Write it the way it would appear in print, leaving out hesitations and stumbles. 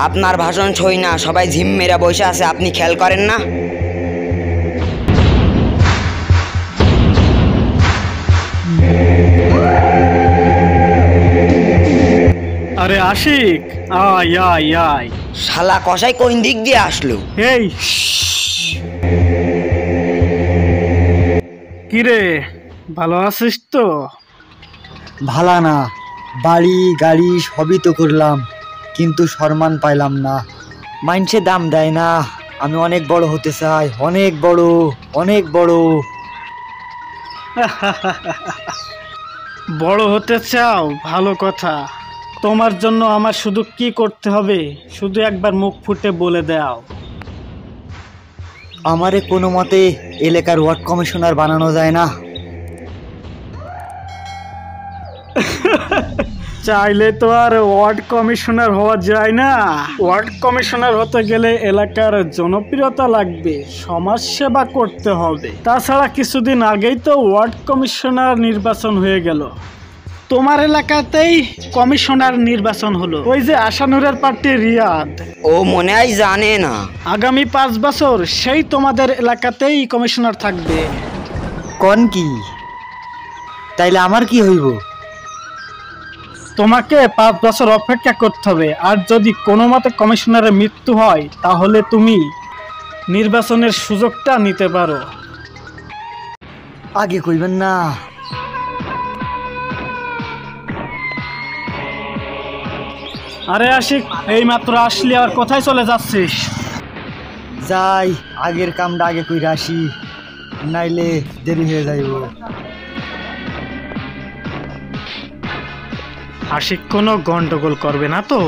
আপনার ভাষণ ছই না, সবাই ঝিম মেরা বসে আছে, আপনি খেয়াল করেন না? আরে আশিক, আয় আয় আয়। শালা কসাই কোন দিক দিয়ে আসলো? এই কিরে, ভালো আছিস তো? ভালা না, বাড়ি গাড়ি সবই তো করলাম, কিন্তু সম্মান পাইলাম না। মাইনসে দাম দেয় না। আমি অনেক বড় হতে চাই, অনেক বড়, অনেক বড়। বড় হতে চাও, ভালো কথা। তোমার জন্য আমার শুধু কি করতে হবে, শুধু একবার মুখ ফুটে বলে দাও। আমারে কোনো মতে এলাকার ওয়ার্ড কমিশনার বানানো যায় না? চাইলে তো আর ওয়ার্ড কমিশনার হওয়া যায় না। ওয়ার্ড কমিশনার হতে গেলে এলাকার জনপ্রিয়তা লাগবে, সমাজ সেবা করতে হবে। তাছাড়া কিছুদিন আগেই তো ওয়ার্ড কমিশনার নির্বাচন হয়ে গেল। তোমার এলাকাতেই কমিশনার নির্বাচন হলো, ওই যে আশানুরের পার্টি রিয়াদ। ও মনে হয় জানে না। আগামী 5 বছর সেই তোমাদের এলাকাতেই কমিশনার থাকবে। কোন কি? তাইলে আমার কি হইব? তোমাকে 5 বছর অপেক্ষা করতে হবে, আর যদি কোনো মতে কমিশনারের মৃত্যু হয় তাহলে তুমি নির্বাচনের সুযোগটা নিতে পারো। আগে কইবেন না। আরে আশিক, এই মাত্র আসলি, আর কোথায় চলে যাচ্ছিস? যাই, আগের কামটা আগে কইরা আসি, নাইলে দেরি হয়ে যাইব। আশিক কোনো গন্ডগোল করবে না তো?